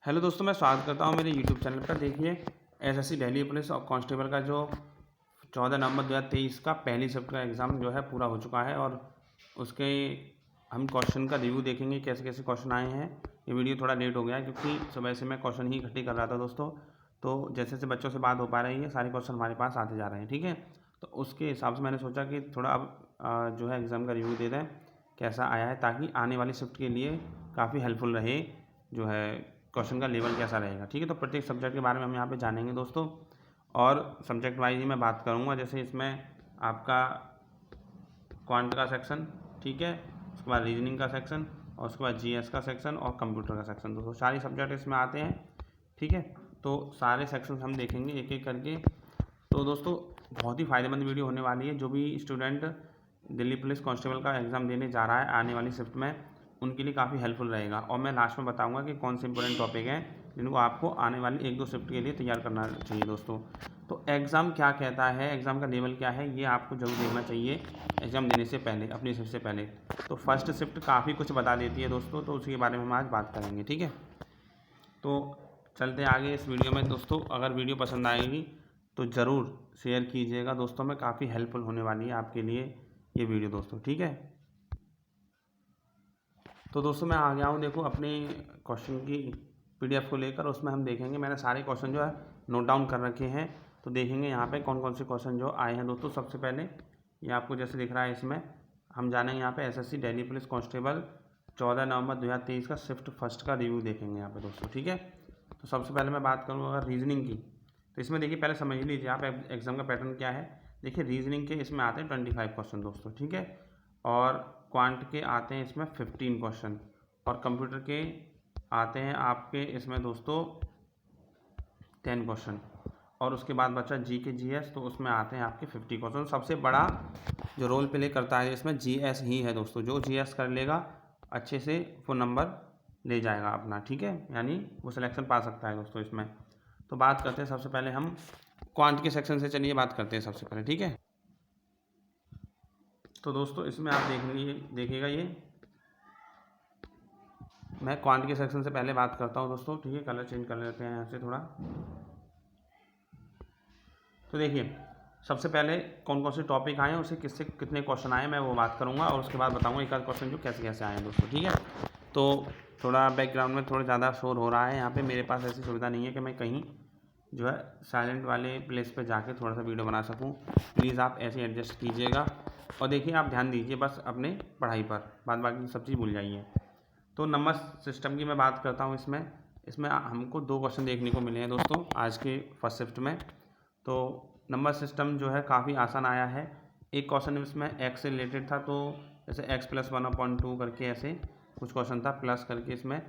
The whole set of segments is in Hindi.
हेलो दोस्तों, मैं स्वागत करता हूं मेरे यूट्यूब चैनल पर। देखिए, एसएससी दिल्ली पुलिस और कांस्टेबल का जो 14 नवंबर 2023 का पहली शिफ्ट का एग्ज़ाम जो है पूरा हो चुका है और उसके हम क्वेश्चन का रिव्यू देखेंगे, कैसे कैसे क्वेश्चन आए हैं। ये वीडियो थोड़ा लेट हो गया है क्योंकि सुबह से मैं क्वेश्चन ही इकट्ठी कर रहा था दोस्तों। तो जैसे जैसे बच्चों से बात हो पा रही है, सारे क्वेश्चन हमारे पास आते जा रहे हैं, ठीक है। तो उसके हिसाब से मैंने सोचा कि थोड़ा अब जो है एग्ज़ाम का रिव्यू दे दें कैसा आया है, ताकि आने वाली शिफ्ट के लिए काफ़ी हेल्पफुल रहे जो है क्वेश्चन का लेवल कैसा रहेगा, ठीक है। तो प्रत्येक सब्जेक्ट के बारे में हम यहाँ पे जानेंगे दोस्तों, और सब्जेक्ट वाइज ही मैं बात करूँगा। जैसे इसमें आपका क्वांट का सेक्शन, ठीक है, उसके बाद रीजनिंग का सेक्शन और उसके बाद जीएस का सेक्शन और कंप्यूटर का सेक्शन, दोस्तों सारे सब्जेक्ट इसमें आते हैं, ठीक है। तो सारे सेक्शन हम देखेंगे एक एक करके। तो दोस्तों बहुत ही फ़ायदेमंद वीडियो होने वाली है। जो भी स्टूडेंट दिल्ली पुलिस कांस्टेबल का एग्ज़ाम देने जा रहा है आने वाली शिफ्ट में, उनके लिए काफ़ी हेल्पफुल रहेगा। और मैं लास्ट में बताऊंगा कि कौन से इंपॉर्टेंट टॉपिक हैं जिनको आपको आने वाली 1-2 शिफ्ट के लिए तैयार करना चाहिए दोस्तों। तो एग्ज़ाम क्या कहता है, एग्ज़ाम का लेवल क्या है, ये आपको ज़रूर देखना चाहिए एग्ज़ाम देने से पहले, अपनी शिफ्ट से पहले। तो फर्स्ट शिफ्ट काफ़ी कुछ बता देती है दोस्तों, तो उसी के बारे में हम आज बात करेंगे, ठीक है। तो चलते हैं आगे इस वीडियो में दोस्तों। अगर वीडियो पसंद आएगी तो ज़रूर शेयर कीजिएगा दोस्तों, में काफ़ी हेल्पफुल होने वाली है आपके लिए ये वीडियो दोस्तों, ठीक है। तो दोस्तों मैं आ गया हूँ, देखो अपने क्वेश्चन की पीडीएफ को लेकर। उसमें हम देखेंगे, मैंने सारे क्वेश्चन जो है नोट डाउन कर रखे हैं। तो देखेंगे यहाँ पे कौन कौन से क्वेश्चन जो आए हैं दोस्तों। सबसे पहले ये आपको जैसे दिख रहा है, इसमें हम जानेंगे यहाँ पे एसएससी दिल्ली पुलिस कांस्टेबल 14 नवंबर 2023 का शिफ्ट फर्स्ट का रिव्यू देखेंगे यहाँ पे दोस्तों, ठीक है। तो सबसे पहले मैं बात करूँ अगर रीजनिंग की, तो इसमें देखिए पहले समझ लीजिए आप एग्ज़ाम का पैटर्न क्या है। देखिए रीजनिंग के इसमें आते हैं 25 क्वेश्चन दोस्तों, ठीक है। और क्वांट के आते हैं इसमें 15 क्वेश्चन, और कंप्यूटर के आते हैं आपके इसमें दोस्तों 10 क्वेश्चन। और उसके बाद बचा जी के जीएस, तो उसमें आते हैं आपके 50 क्वेश्चन। सबसे बड़ा जो रोल प्ले करता है इसमें जीएस ही है दोस्तों। जो जीएस कर लेगा अच्छे से वो नंबर ले जाएगा अपना, ठीक है, यानी वो सिलेक्शन पा सकता है दोस्तों इसमें। तो बात करते हैं सबसे पहले हम क्वांट के सेक्शन से, चलिए बात करते हैं सबसे पहले, ठीक है। तो दोस्तों इसमें आप देखिएगा, ये मैं क्वांट के सेक्शन से पहले बात करता हूँ दोस्तों, ठीक है। कलर चेंज कर लेते हैं यहाँ से थोड़ा। तो देखिए सबसे पहले कौन कौन से टॉपिक आए हैं, उससे किससे कितने क्वेश्चन आए मैं वो बात करूँगा, और उसके बाद बताऊँगा एक आध क्वेश्चन जो कैसे कैसे आए हैं दोस्तों, ठीक है। तो थोड़ा बैकग्राउंड में थोड़ा ज़्यादा शोर हो रहा है यहाँ पे, मेरे पास ऐसी सुविधा नहीं है कि मैं कहीं जो है साइलेंट वाले प्लेस पे जाके थोड़ा सा वीडियो बना सकूँ। प्लीज़ आप ऐसे एडजस्ट कीजिएगा। और देखिए आप ध्यान दीजिए बस अपने पढ़ाई पर, बाद बाकी सब चीज़ भूल जाइए। तो नंबर सिस्टम की मैं बात करता हूँ। इसमें इसमें हमको 2 क्वेश्चन देखने को मिले हैं दोस्तों आज के फर्स्ट शिफ्ट में। तो नंबर सिस्टम जो है काफ़ी आसान आया है। एक क्वेश्चन इसमें एक्स से रिलेटेड था, तो जैसे एक्स प्लस 1/2 करके ऐसे कुछ क्वेश्चन था, प्लस करके इसमें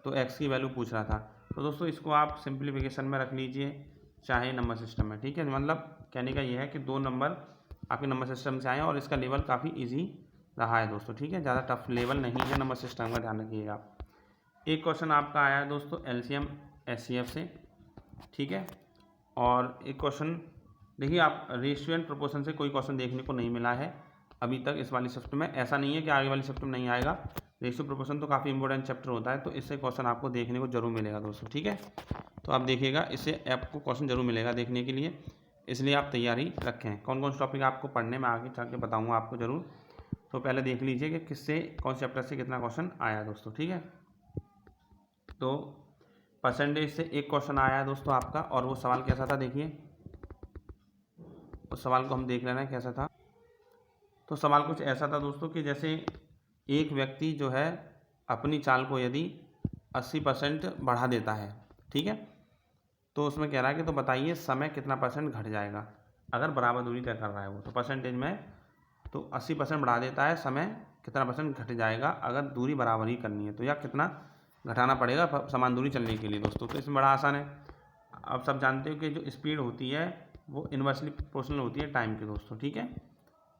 तो एक्स की वैल्यू पूछ रहा था। तो दोस्तों इसको आप सिंप्लीफिकेशन में रख लीजिए, चाहे नंबर सिस्टम में, ठीक है। मतलब कहने का ये है कि 2 नंबर आपके नंबर सिस्टम से आए और इसका लेवल काफ़ी ईजी रहा है दोस्तों, ठीक है। ज़्यादा टफ लेवल नहीं है नंबर सिस्टम का, ध्यान रखिएगा। एक क्वेश्चन आपका आया है दोस्तों एलसीएम एचसीएफ से, ठीक है। और एक क्वेश्चन देखिए आप रेशियो एंड प्रोपोर्शन से कोई क्वेश्चन देखने को नहीं मिला है अभी तक इस वाली शिफ्ट में। ऐसा नहीं है कि आगे वाली शिफ्ट में नहीं आएगा। रेशियो प्रोपोर्शन तो काफ़ी इंपॉर्टेंट चैप्टर होता है, तो इससे क्वेश्चन आपको देखने को जरूर मिलेगा दोस्तों, ठीक है। तो आप देखिएगा, इससे आपको क्वेश्चन जरूर मिलेगा देखने के लिए, इसलिए आप तैयारी रखें। कौन कौन से टॉपिक आपको पढ़ने में आगे चल के बताऊँगा आपको ज़रूर। तो पहले देख लीजिए कि किससे कौन से चैप्टर से कितना क्वेश्चन आया दोस्तों, ठीक है। तो परसेंटेज से एक क्वेश्चन आया है दोस्तों आपका, और वो सवाल कैसा था देखिए, उस सवाल को हम देख लेना है कैसा था। तो सवाल कुछ ऐसा था दोस्तों कि जैसे एक व्यक्ति जो है अपनी चाल को यदि 80% बढ़ा देता है, ठीक है, तो उसमें कह रहा है कि तो बताइए समय कितना % घट जाएगा अगर बराबर दूरी तय कर रहा है वो। तो परसेंटेज में तो 80% बढ़ा देता है, समय कितना % घट जाएगा अगर दूरी बराबर ही करनी है, तो या कितना घटाना पड़ेगा समान दूरी चलने के लिए दोस्तों। तो इसमें बड़ा आसान है। आप सब जानते हो कि जो स्पीड होती है वो इन्वर्सली प्रोपोर्शनल होती है टाइम की दोस्तों, ठीक है,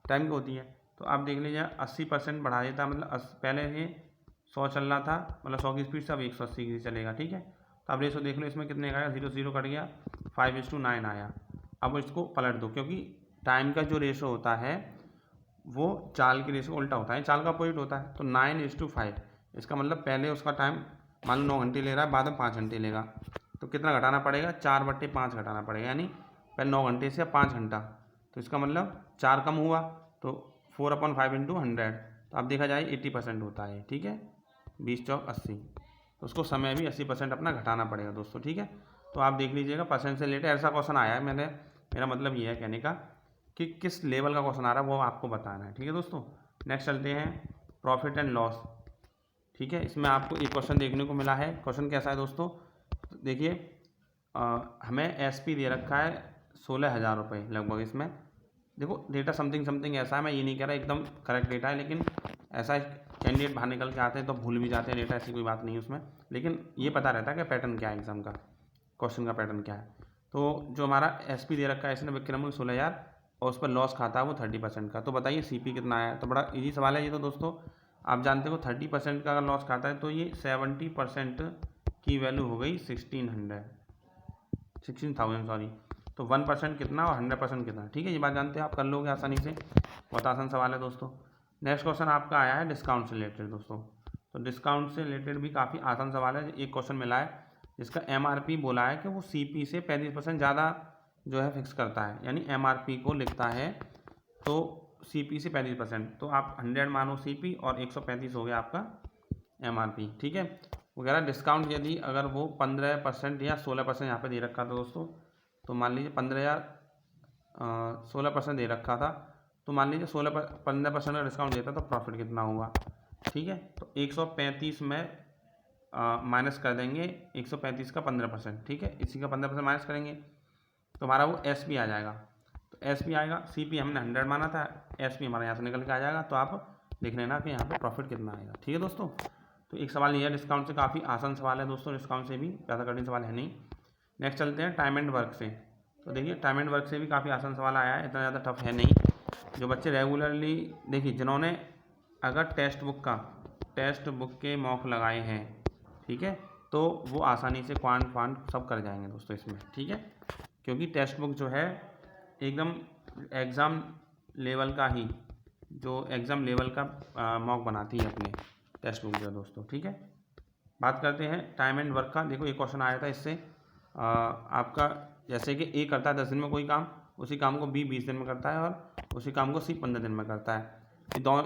टाइम की होती है। तो आप देख लीजिए 80% बढ़ा देता है, मतलब पहले ये 100 चल रहा था, मतलब 100 की स्पीड से अब 180 की चलेगा, ठीक है। तो आप रेशो देख लो, इसमें कितने का आया, 0 0 कट गया, 5:9 आया। अब इसको पलट दो, क्योंकि टाइम का जो रेशो होता है वो चाल के रेशो उल्टा होता है, चाल का अपोजिट होता है। तो 9:5, इसका मतलब पहले उसका टाइम मान लो 9 घंटे ले रहा है, बाद में 5 घंटे लेगा, तो कितना घटाना पड़ेगा, 4/5 घटाना पड़ेगा, यानी पहले 9 घंटे से 5 घंटा, तो इसका मतलब 4 कम हुआ, तो 4/5 × 100, तो अब देखा जाए 80% होता है, ठीक है, 20 चौक 80, तो उसको समय भी 80% अपना घटाना पड़ेगा दोस्तों, ठीक है। तो आप देख लीजिएगा परसेंट से रिलेटेड ऐसा क्वेश्चन आया है, मेरा मतलब ये है कहने का कि किस लेवल का क्वेश्चन आ रहा है वो आपको बताना है, ठीक है दोस्तों। नेक्स्ट चलते हैं प्रॉफिट एंड लॉस, ठीक है। इसमें आपको एक क्वेश्चन देखने को मिला है। क्वेश्चन कैसा है दोस्तों, देखिए हमें एसपी दे रखा है 16,000 रुपये लगभग। इसमें देखो डेटा समथिंग ऐसा है, मैं ये नहीं कह रहा एकदम करेक्ट डेटा है, लेकिन ऐसा कैंडिडेट बाहर निकल के आते हैं तो भूल भी जाते हैं डेटा, ऐसी कोई बात नहीं है उसमें, लेकिन ये पता रहता है कि पैटर्न क्या है एग्जाम का, क्वेश्चन का पैटर्न क्या है। तो जो हमारा एसपी दे रखा है इसने विक्रम को 16,000 और उस पर लॉस खाता है वो 30% का, तो बताइए सीपी कितना आया। तो बड़ा इजी सवाल है ये तो दोस्तों, आप जानते हो 30% का अगर लॉस खाता है तो ये 70% की वैल्यू हो गई 16,000 सॉरी, तो 1% कितना और 100% कितना, ठीक है, ये बात जानते हैं आप, कर लोगे आसानी से, बहुत आसान सवाल है दोस्तों। नेक्स्ट क्वेश्चन आपका आया है डिस्काउंट से रिलेटेड दोस्तों, तो डिस्काउंट से रिलेटेड भी काफ़ी आसान सवाल है। एक क्वेश्चन मिला है जिसका एमआरपी बोला है कि वो सीपी से 35% ज़्यादा जो है फिक्स करता है, यानी एमआरपी को लिखता है तो सीपी से 35%, तो आप 100 मानो सीपी और 135 हो गया आपका एमआरपी, ठीक है। वो कह रहा है डिस्काउंट यदि अगर वो 15% या 16% यहाँ पे दे रखा था दोस्तों, तो मान लीजिए 16% दे रखा था, तो मान लीजिए 15% का डिस्काउंट देता तो प्रॉफिट कितना हुआ, ठीक है। तो 135 में माइनस कर देंगे 135 का 15%, ठीक है, इसी का 15% माइनस करेंगे तो हमारा वो एस पी आ जाएगा। तो एस पी आएगा, सी पी हमने 100 माना था, एस पी हमारा यहाँ से निकल के आ जाएगा, तो आप देख लेना कि यहाँ पे प्रॉफिट कितना आएगा, ठीक है दोस्तों। तो एक सवाल ये है डिस्काउंट से, काफ़ी आसान सवाल है दोस्तों, डिस्काउंट से भी ज़्यादा कठिन सवाल है नहीं। नेक्स्ट चलते हैं टाइम एंड वर्क से, तो देखिए टाइम एंड वर्क से भी काफ़ी आसान सवाल आया है, इतना ज़्यादा टफ है नहीं। जो बच्चे रेगुलरली देखिए जिन्होंने अगर टेक्स्ट बुक के मॉक लगाए हैं, ठीक है, तो वो आसानी से क्वांट सब कर जाएंगे दोस्तों इसमें, ठीक है, क्योंकि टेक्स्ट बुक जो है एकदम एग्ज़ाम लेवल का ही, जो एग्ज़ाम लेवल का मॉक बनाती है अपने टेक्स्ट बुक जो है दोस्तों, ठीक है। बात करते हैं टाइम एंड वर्क का, देखो एक क्वेश्चन आया था इससे आपका, जैसे कि ए करता है 10 दिन में कोई काम, उसी काम को बी 20 दिन में करता है और उसी काम को सी 15 दिन में करता है,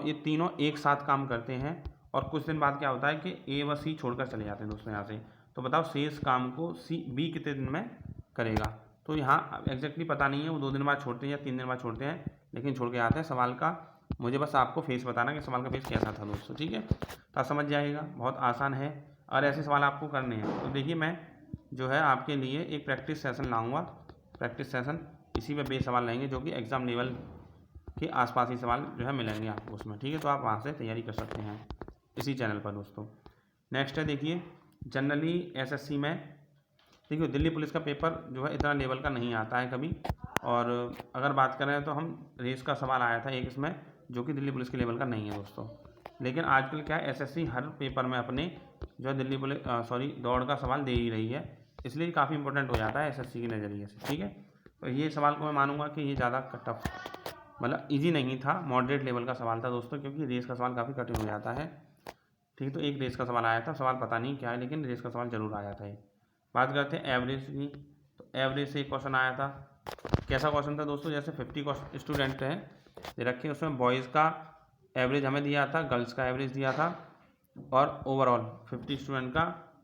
ये तीनों एक साथ काम करते हैं, और कुछ दिन बाद क्या होता है कि ए व सी छोड़कर चले जाते हैं दोस्तों यहाँ से, तो बताओ शेष काम को बी कितने दिन में करेगा। तो यहाँ एग्जैक्टली पता नहीं है वो 2 दिन बाद छोड़ते हैं या 3 दिन बाद छोड़ते हैं, लेकिन छोड़ के आते हैं। सवाल का मुझे बस आपको फेस बताना कि सवाल का फेस कैसा था दोस्तों, ठीक है, तो आप समझ जाइएगा, बहुत आसान है और ऐसे सवाल आपको करने हैं। तो देखिए मैं जो है आपके लिए एक प्रैक्टिस सेशन लाऊंगा, प्रैक्टिस सेशन, इसी पे बेस सवाल लेंगे जो कि एग्ज़ाम लेवल के आसपास ही सवाल जो है मिलेंगे आपको उसमें, ठीक है, तो आप वहाँ से तैयारी कर सकते हैं इसी चैनल पर दोस्तों। नेक्स्ट है देखिए जनरली एसएससी में, देखिए दिल्ली पुलिस का पेपर जो है इतना लेवल का नहीं आता है कभी, और अगर बात करें तो हम रेस का सवाल आया था एक इसमें जो कि दिल्ली पुलिस के लेवल का नहीं है दोस्तों, लेकिन आजकल क्या है एसएससी हर पेपर में अपने जो है दिल्ली पुलिस दौड़ का सवाल दे ही रही है, इसलिए काफ़ी इंपॉर्टेंट हो जाता है एसएससी के नज़रिए से, ठीक है। तो ये सवाल को मैं मानूंगा कि ये ज़्यादा टफ मतलब ईजी नहीं था, मॉडरेट लेवल का सवाल था दोस्तों, क्योंकि रेस का सवाल काफ़ी कठिन हो जाता है, ठीक। तो एक रेस का सवाल आया था, सवाल पता नहीं क्या है लेकिन रेस का सवाल जरूर आया था। बात करते हैं एवरेज की, तो एवरेज से एक क्वेश्चन आया था, कैसा क्वेश्चन था दोस्तों, जैसे 50 स्टूडेंट हैं ये रखे, उसमें बॉयज़ का एवरेज हमें दिया था, गर्ल्स का एवरेज दिया था, और ओवरऑल 50 स्टूडेंट का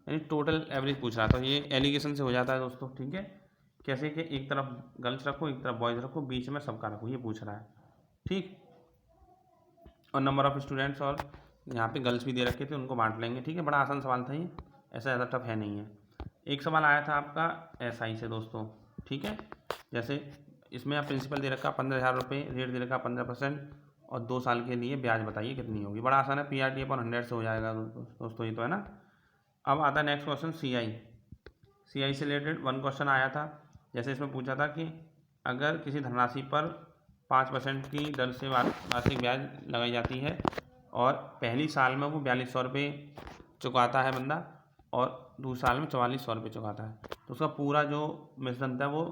यानी टोटल एवरेज पूछ रहा था। ये एलिगेशन से हो जाता है दोस्तों, ठीक है, कैसे कि एक तरफ गर्ल्स रखो एक तरफ बॉयज़ रखो बीच में सबका रखो, ये पूछ रहा है, ठीक। और नंबर ऑफ़ स्टूडेंट्स, और यहाँ पे गर्ल्स भी दे रखे थे उनको बांट लेंगे, ठीक है, बड़ा आसान सवाल था ये, ऐसा ज़्यादा टफ है नहीं है। एक सवाल आया था आपका एसआई से दोस्तों, ठीक है, जैसे इसमें प्रिंसिपल दे रखा 15,000 रुपये, रेट दे रखा 15% और 2 साल के लिए ब्याज बताइए कितनी होगी। बड़ा आसान है, PRT अपॉन 100 से हो जाएगा दोस्तों, ये तो है ना। अब आता है नेक्स्ट क्वेश्चन CI से रिलेटेड 1 क्वेश्चन आया था, जैसे इसमें पूछा था कि अगर किसी धनराशि पर 5% की दर से वार्षिक ब्याज लगाई जाती है और पहली साल में वो 4200 रुपये चुकाता है बंदा और दूसरे साल में 4400 रुपये चुकाता है, तो उसका पूरा जो मिश्रण था वो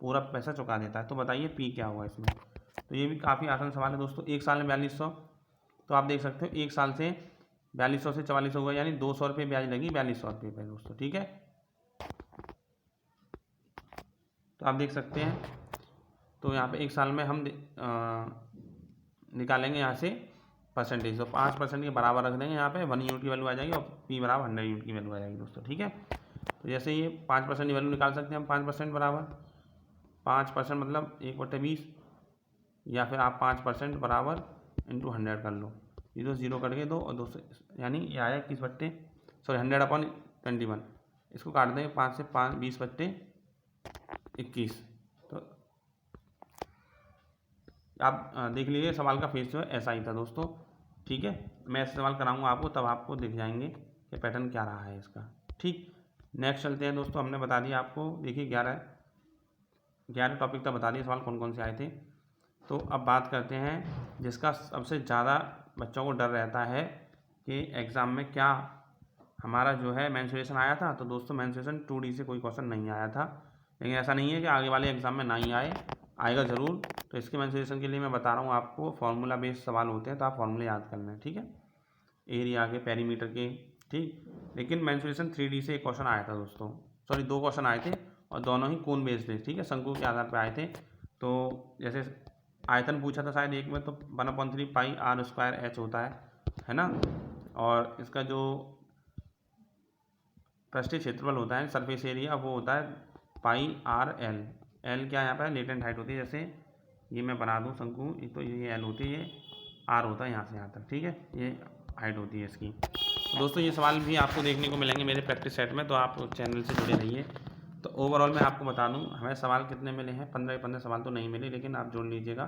पूरा पैसा चुका देता है, तो बताइए P क्या हुआ इसमें। तो ये भी काफ़ी आसान सवाल है दोस्तों। एक साल में 4200, तो आप देख सकते हो एक साल से 4200 से 4400 हुआ, यानी 200 रुपये ब्याज लगी 4200 रुपये पर दोस्तों। ठीक है, तो आप देख सकते हैं। तो यहाँ पे एक साल में हम निकालेंगे यहाँ से परसेंटेज, तो 5% के बराबर रख देंगे। यहाँ पे 1 यूनिट की वैल्यू आ जाएगी और P बराबर 100 यूनिट की वैल्यू आ जाएगी दोस्तों। ठीक है, तो जैसे ये 5% की वैल्यू निकाल सकते हैं हम। 5% बराबर 5% मतलब 1/20, या फिर आप 5% बराबर इंटू 100 कर लो। 0 कट के 2 और 2 से, यानी ये आया 100/21। इसको काट देंगे 5 से 20/21। तो आप देख लीजिए, सवाल का फेस जो है ऐसा ही था दोस्तों। ठीक है, मैं ऐसे सवाल कराऊंगा आपको, तब आपको दिख जाएंगे कि पैटर्न क्या रहा है इसका। ठीक, नेक्स्ट चलते हैं दोस्तों। हमने बता दिया आपको, देखिए 11 टॉपिक तक बता दिए सवाल कौन कौन से आए थे। तो अब बात करते हैं जिसका सबसे ज़्यादा बच्चों को डर रहता है कि एग्ज़ाम में क्या हमारा जो है मेंसुरेशन आया था। तो दोस्तों मेंसुरेशन 2D से कोई क्वेश्चन नहीं आया था, लेकिन ऐसा नहीं है कि आगे वाले एग्ज़ाम में नहीं आएगा ज़रूर। तो इसके मेंसुरेशन के लिए मैं बता रहा हूँ आपको, फार्मूला बेस्ड सवाल होते हैं, तो आप फार्मूले याद कर लें। ठीक है, एरिया के, पेरीमीटर के। ठीक, लेकिन मेंसुरेशन 3D से एक क्वेश्चन आया था दोस्तों, सॉरी 2 क्वेश्चन आए थे और दोनों ही कोन बेस्ड थे। ठीक है, शंकु के आधार पर आए थे। तो जैसे आयतन पूछा था शायद एक में, तो 1/3 पाई r² h होता है ना। और इसका जो पृष्ठीय क्षेत्रफल होता है, सरफेस एरिया, वो होता है पाई r/l। l क्या यहाँ पर लेटेंट हाइट होती है। जैसे ये मैं बना दूँ शंकु, तो ये l होती है, ये r होता है यहाँ से यहाँ तक। ठीक है, ये हाइट होती है इसकी। तो दोस्तों ये सवाल भी आपको देखने को मिलेंगे मेरे प्रैक्टिस सेट में, तो आप चैनल से जुड़े रहिए। तो ओवरऑल मैं आपको बता दूं, हमें सवाल कितने मिले हैं, 15 सवाल तो नहीं मिले, लेकिन आप जोड़ लीजिएगा।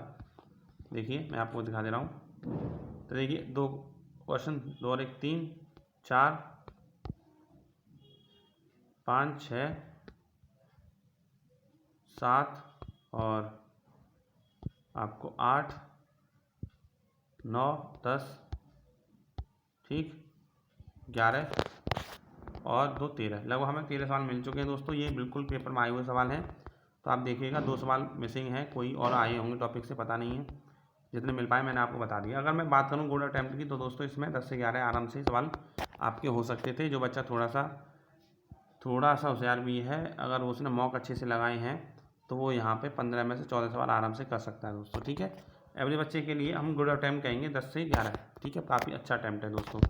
देखिए मैं आपको दिखा दे रहा हूँ। तो देखिए 2 क्वेश्चन, 2 और 1 3 4 5 6 7 और आपको 8 9 10, ठीक, 11 और 2 13, लगभग हमें 13 सवाल मिल चुके हैं दोस्तों। ये बिल्कुल पेपर में आए हुए सवाल हैं। तो आप देखिएगा 2 सवाल मिसिंग हैं, कोई और आए होंगे टॉपिक से, पता नहीं है। जितने मिल पाए मैंने आपको बता दिया। अगर मैं बात करूँ गुड अटैम्प्ट की, तो दोस्तों इसमें 10 से 11 आराम से सवाल आपके हो सकते थे। जो बच्चा थोड़ा सा होशियार भी है, अगर उसने मॉक अच्छे से लगाए हैं, तो वो यहाँ पे 15 में से 14 सवाल आराम से कर सकता है दोस्तों। ठीक है, एवरेज बच्चे के लिए हम गुड अटैम्प्ट कहेंगे 10 से 11। ठीक है, काफ़ी अच्छा अटैम्प्ट है दोस्तों।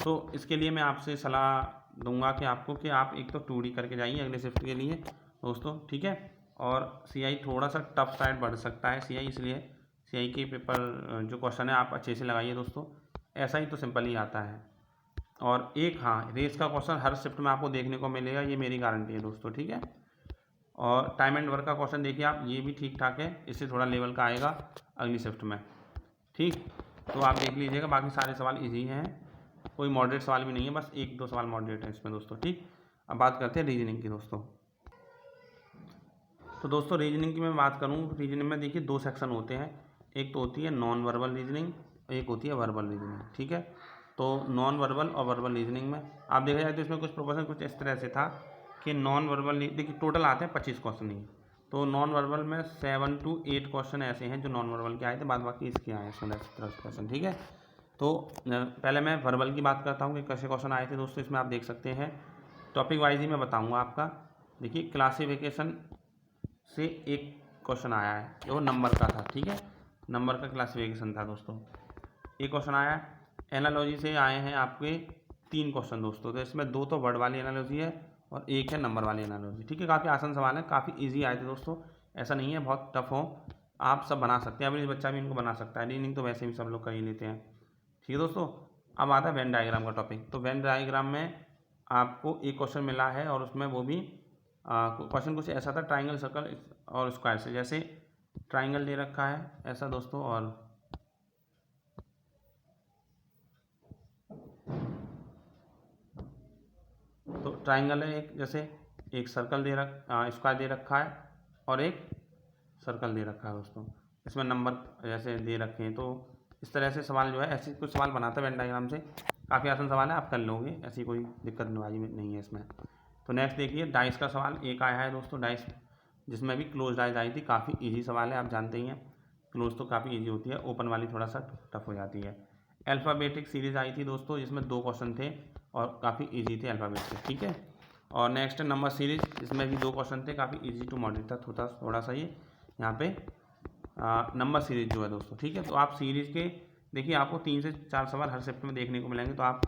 तो इसके लिए मैं आपसे सलाह दूंगा कि आप एक तो 2D करके जाइए अगले शिफ्ट के लिए दोस्तों। ठीक है, और CI थोड़ा सा टफ साइड बढ़ सकता है CI, इसलिए CI के पेपर जो क्वेश्चन है आप अच्छे से लगाइए दोस्तों। ऐसा ही तो सिंपल ही आता है। और एक हाँ, रेस का क्वेश्चन हर शिफ्ट में आपको देखने को मिलेगा, ये मेरी गारंटी है दोस्तों। ठीक है, और टाइम एंड वर्क का क्वेश्चन देखिए आप, ये भी ठीक ठाक है, इससे थोड़ा लेवल का आएगा अगली शिफ्ट में। ठीक, तो आप देख लीजिएगा, बाकी सारे सवाल इजी हैं, कोई मॉडरेट सवाल भी नहीं है, बस 1-2 सवाल मॉडरेट है इसमें दोस्तों। ठीक, अब बात करते हैं रीजनिंग की दोस्तों। तो दोस्तों रीजनिंग की मैं बात करूँ, रीजनिंग में देखिए 2 सेक्शन होते हैं। एक तो होती है नॉन वर्बल रीजनिंग, एक होती है वर्बल रीजनिंग। ठीक है, तो नॉन वर्बल और वर्बल रीजनिंग में आप देखा जाए तो इसमें कुछ प्रोपोर्शन कुछ इस तरह से था कि नॉन वर्बल, देखिए टोटल आते हैं 25 क्वेश्चन ही। तो नॉन वर्बल में 7 to 8 क्वेश्चन ऐसे हैं जो नॉन वर्बल के आए थे, बाद बाकी इसके आए हैं 16-17 क्वेश्चन। ठीक है, तो पहले मैं वर्बल की बात करता हूँ कि कैसे क्वेश्चन आए थे दोस्तों। इसमें आप देख सकते हैं टॉपिक वाइज ही मैं बताऊँगा आपका। देखिए क्लासिफिकेशन से एक क्वेश्चन आया है, वो नंबर का था। ठीक है, नंबर का क्लासिफिकेशन था दोस्तों, एक क्वेश्चन आया। एनालॉजी से आए हैं आपके 3 क्वेश्चन दोस्तों। तो इसमें 2 तो वर्ड वाली एनालॉजी है और एक है नंबर वाली एनालॉजी। ठीक है, काफ़ी आसान सवाल है, काफ़ी इजी आए थे दोस्तों, ऐसा नहीं है बहुत टफ हो, आप सब बना सकते हैं, एवरेज बच्चा भी इनको बना सकता है। रीजनिंग तो वैसे भी सब लोग कर ही लेते हैं। ठीक है दोस्तों, अब आता है वेन डायग्राम का टॉपिक। तो वेन डायग्राम में आपको एक क्वेश्चन मिला है और उसमें वो भी क्वेश्चन कुछ ऐसा था, ट्राइंगल, सर्कल और स्क्वायर से। जैसे ट्राइंगल दे रखा है ऐसा दोस्तों, और तो ट्राइंगल है एक, जैसे एक सर्कल स्क्वायर दे रखा है और एक सर्कल दे रखा है दोस्तों। इसमें नंबर जैसे दे रखे हैं, तो इस तरह से सवाल जो है, ऐसे कुछ सवाल बनाता है वेन डायग्राम से। काफ़ी आसान सवाल है, आप कर लोगे, ऐसी कोई दिक्कत नहीं है इसमें। तो नेक्स्ट देखिए डाइस का सवाल एक आया है दोस्तों, डाइस जिसमें भी क्लोज डाइस आई थी। काफ़ी इजी सवाल है, आप जानते ही हैं, क्लोज तो काफ़ी इजी होती है, ओपन वाली थोड़ा सा टफ हो जाती है। अल्फ़ाबेटिक सीरीज़ आई थी दोस्तों, जिसमें 2 क्वेश्चन थे और काफ़ी ईजी थे अल्फ़ाबेट से, ठीक है। और नेक्स्ट नंबर सीरीज़, इसमें भी 2 क्वेश्चन थे, काफ़ी ईजी टू मॉडरेट था, थोड़ा सा ये यहाँ पे नंबर सीरीज़ जो है दोस्तों, ठीक है। तो आप सीरीज़ के देखिए आपको 3 से 4 सवाल हर शिफ्ट में देखने को मिलेंगे, तो आप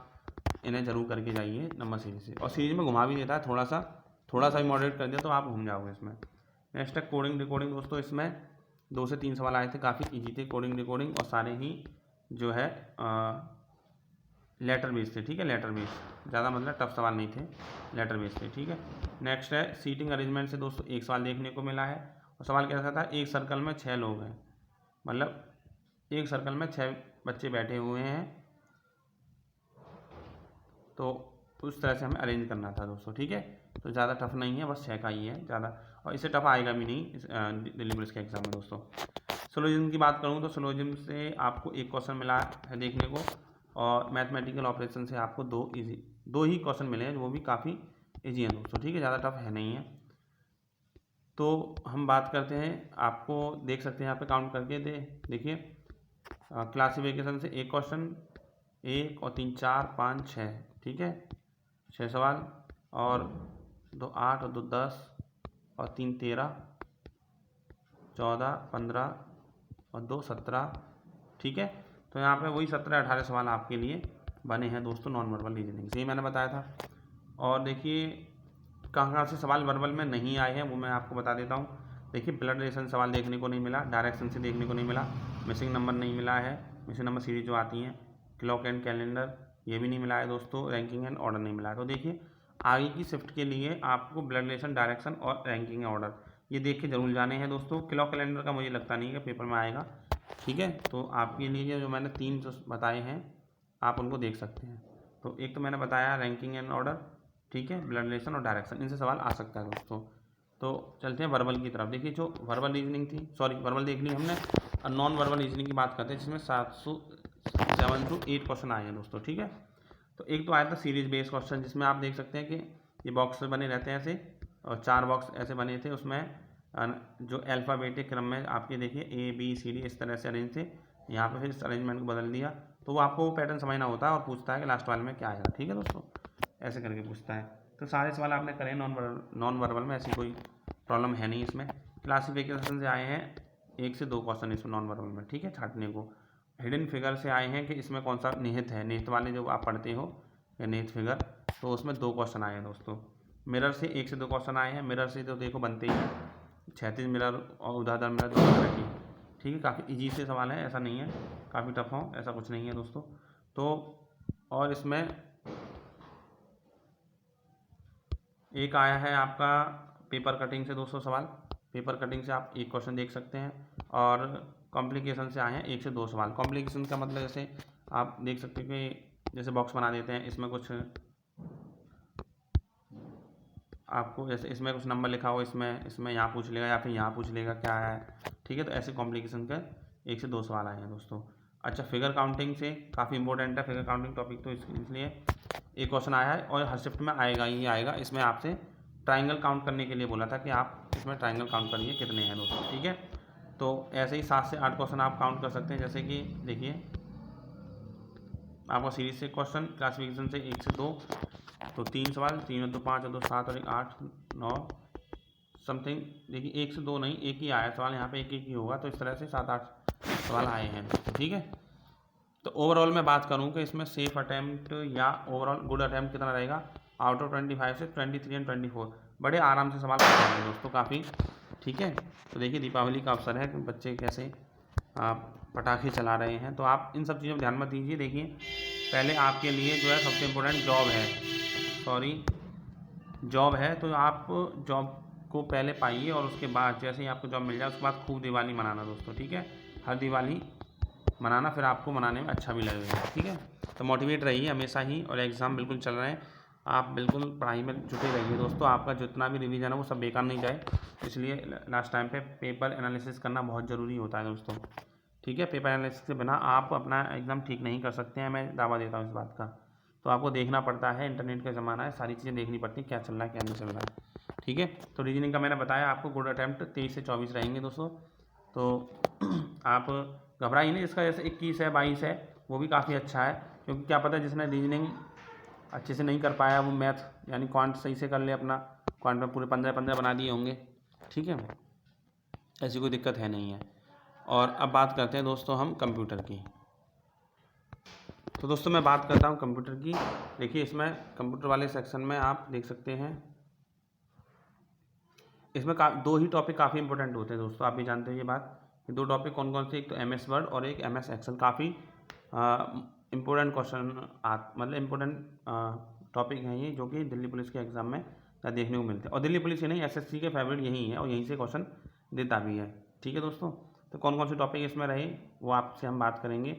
इन्हें ज़रूर करके जाइए नंबर सीरीज से। और सीरीज में घुमा भी देता है थोड़ा सा भी मॉडरेट कर दिया तो आप घूम जाओगे इसमें। नेक्स्ट है कोडिंग रिकॉर्डिंग दोस्तों, इसमें 2 से 3 सवाल आए थे, काफ़ी ईजी थे कोडिंग रिकॉर्डिंग, और सारे ही जो है लेटर बेस्ड थे, ठीक है। लेटर बेस्ड, ज़्यादा मतलब टफ सवाल नहीं थे, लेटर बेस्ड थे, ठीक है। नेक्स्ट है सीटिंग अरेंजमेंट से दोस्तों 1 सवाल देखने को मिला है, और सवाल कैसा था, एक सर्कल में 6 लोग हैं, मतलब एक सर्कल में 6 बच्चे बैठे हुए हैं, तो उस तरह से हमें अरेंज करना था दोस्तों, ठीक है। तो ज़्यादा टफ नहीं है, बस 6 का ही है ज़्यादा, और इससे टफ आएगा भी नहीं इस दिल्ली पुलिस के एग्ज़ाम में दोस्तों। सिलोजिज्म की बात करूँ तो सिलोजिज्म से आपको 1 क्वेश्चन मिला है देखने को, और मैथमेटिकल ऑपरेशन से आपको 2 ही क्वेश्चन मिले हैं, वो भी काफ़ी ईजी हैं दोस्तों, ठीक है, ज़्यादा टफ है नहीं है। तो हम बात करते हैं, आपको देख सकते हैं यहाँ पे काउंट करके देखिए क्लासिफिकेशन से 1 क्वेश्चन, 1 और 3 4 5 6, ठीक है, 6 सवाल, और 2 8 और 2 10 और 3 13 14 15 और 2 17, ठीक है। तो यहाँ पे वही 17 18 सवाल आपके लिए बने हैं दोस्तों नॉन वर्बल रीजनिंग से, ही मैंने बताया था। और देखिए कहाँ से सवाल वर्बल में नहीं आए हैं वो मैं आपको बता देता हूँ। देखिए ब्लड रिलेशन सवाल देखने को नहीं मिला, डायरेक्शन से देखने को नहीं मिला, मिसिंग नंबर नहीं मिला है, मिसिंग नंबर सीरीज जो आती हैं, क्लॉक एंड कैलेंडर ये भी नहीं मिला है दोस्तों, रैंकिंग एंड ऑर्डर नहीं मिला है। तो देखिए आगे की शिफ्ट के लिए आपको ब्लड रिलेशन, डायरेक्शन और रैंकिंग एंड ऑर्डर ये देख के जरूर जाने हैं दोस्तों। क्लॉक कैलेंडर का मुझे लगता नहीं है पेपर में आएगा, ठीक है। तो आपके लिए जो मैंने 3 जो बताए हैं आप उनको देख सकते हैं। तो एक तो मैंने बताया रैंकिंग एंड ऑर्डर, ठीक है, ब्लड रिलेशन और डायरेक्शन, इनसे सवाल आ सकता है दोस्तों। तो चलते हैं वर्बल की तरफ। देखिए जो वर्बल रीजनिंग थी, सॉरी वर्बल देख ली हमने, और नॉन वर्बल रीजनिंग की बात करते हैं, जिसमें 7 to 8 क्वेश्चन आए हैं दोस्तों, ठीक है। तो एक तो आया था सीरीज बेस्ड क्वेश्चन, जिसमें आप देख सकते हैं कि ये बॉक्स बने रहते हैं ऐसे, और 4 बॉक्स ऐसे बने थे, उसमें जो अल्फ़ाबेटिक क्रम में आपके देखिए ABCD इस तरह से अरेंज थे, यहाँ पे फिर इस अरेंजमेंट को बदल दिया, तो वो आपको वो पैटर्न समझना होता है, और पूछता है कि लास्ट वाले में क्या आएगा, ठीक है दोस्तों, ऐसे करके पूछता है। तो सारे सवाल आपने करे नॉन वर्बल में, ऐसी कोई प्रॉब्लम है नहीं इसमें। क्लासिफिकेशन से आए हैं 1 से 2 क्वेश्चन इसमें नॉन वर्बल में, ठीक है, छाटने को। हिडन फिगर से आए हैं कि इसमें कौन सा निहित है, निहित वाले जो आप पढ़ते हो या निहित फिगर, तो उसमें 2 क्वेश्चन आए हैं दोस्तों। मिरर से 1 से 2 क्वेश्चन आए हैं, मिरर से तो देखो बनते ही हैं, क्षैतिज मिरर और ऊर्ध्वाधर मिरर दोनों तरह की, ठीक है, काफ़ी इजी से सवाल है, ऐसा नहीं है काफ़ी टफ हो, ऐसा कुछ नहीं है दोस्तों। तो और इसमें एक आया है आपका पेपर कटिंग से 200 सवाल, पेपर कटिंग से आप 1 क्वेश्चन देख सकते हैं, और कॉम्प्लिकेशन से आए हैं 1 से 2 सवाल। कॉम्प्लिकेशन का मतलब जैसे आप देख सकते हैं कि जैसे बॉक्स बना देते हैं, इसमें कुछ आपको जैसे इसमें कुछ नंबर लिखा हो, इसमें यहाँ पूछ लेगा या फिर यहाँ पूछ लेगा क्या है, ठीक है। तो ऐसे कॉम्प्लिकेशन के 1 से 2 सवाल आए हैं दोस्तों। अच्छा फिगर काउंटिंग से काफ़ी इंपॉर्टेंट है फिगर काउंटिंग टॉपिक, तो इसलिए 1 क्वेश्चन आया है, और हर शिफ्ट में आएगा ही आएगा। इसमें आपसे ट्राइंगल काउंट करने के लिए बोला था कि आप इसमें ट्राइंगल काउंट करिए कितने हैं दोस्तों, ठीक है। तो ऐसे ही 7 से 8 क्वेश्चन आप काउंट कर सकते हैं, जैसे कि देखिए आपका सीरीज से क्वेश्चन, क्लासिफिकेशन से 1 से 2, तो 3 सवाल, 3 और 2 5 और 2 7 और 1 8 9 समथिंग। देखिए 1 से 2 नहीं, एक ही आया सवाल, यहाँ पे एक ही होगा, तो इस तरह से 7 8 सवाल आए हैं, ठीक है। तो ओवरऑल मैं बात करूँ कि इसमें सेफ अटैम्प्ट या ओवरऑल गुड अटैम्प्ट कितना रहेगा, आउट ऑफ 25 से 23 एंड 24 बड़े आराम से सवाल पूछे हैं दोस्तों काफ़ी, ठीक है। तो देखिए दीपावली का अवसर है कि बच्चे कैसे पटाखे चला रहे हैं, तो आप इन सब चीज़ों पर ध्यान मत दीजिए। देखिए पहले आपके लिए जो है सबसे इम्पोर्टेंट जॉब है, तो आप जॉब को पहले पाइए, और उसके बाद जैसे ही आपको जॉब मिल जाए उसके बाद खूब दिवाली मनाना दोस्तों, ठीक है, हर दिवाली मनाना, फिर आपको मनाने में अच्छा भी लगेगा, ठीक है। तो मोटिवेट रहिए हमेशा ही, और एग्ज़ाम बिल्कुल चल रहे हैं, आप बिल्कुल पढ़ाई में जुटे रहिए दोस्तों। आपका जितना भी रिवीजन है वो सब बेकार नहीं जाए, इसलिए लास्ट टाइम पे पेपर एनालिसिस करना बहुत ज़रूरी होता है दोस्तों, ठीक है। पेपर एनालिसिस के बिना आप अपना एग्ज़ाम ठीक नहीं कर सकते हैं, मैं दावा देता हूँ इस बात का। तो आपको देखना पड़ता है, इंटरनेट का ज़माना है, सारी चीज़ें देखनी पड़ती हैं, क्या चल रहा है क्या नहीं चल रहा है, ठीक है। तो रीजनिंग का मैंने बताया आपको गुड अटैम्प्ट 23 से 24 रहेंगे दोस्तों। तो आप घबराइए नहीं, इसका जैसे 21 है 22 है, वो भी काफ़ी अच्छा है, क्योंकि क्या पता जिसने रीजनिंग अच्छे से नहीं कर पाया वो मैथ यानी क्वांट सही से कर ले अपना, क्वांट में पूरे 15 बना दिए होंगे। ठीक है, ऐसी कोई दिक्कत है नहीं है। और अब बात करते हैं दोस्तों हम कंप्यूटर की। तो दोस्तों मैं बात करता हूँ कंप्यूटर की। देखिए इसमें कंप्यूटर वाले सेक्शन में आप देख सकते हैं, इसमें दो ही टॉपिक काफ़ी इंपॉर्टेंट होते हैं दोस्तों, आप भी जानते हो ये बात। कि दो टॉपिक कौन कौन से, एक तो MS वर्ड और एक MS एक्सेल। काफ़ी इम्पोर्टेंट क्वेश्चन मतलब इम्पोर्टेंट टॉपिक हैं ये, जो कि दिल्ली पुलिस के एग्ज़ाम में देखने को मिलते हैं। और दिल्ली पुलिस ही नहीं, SSC के फेवरेट यही है और यहीं से क्वेश्चन देता भी है। ठीक है दोस्तों, तो कौन कौन से टॉपिक इसमें रहे वो आपसे हम बात करेंगे।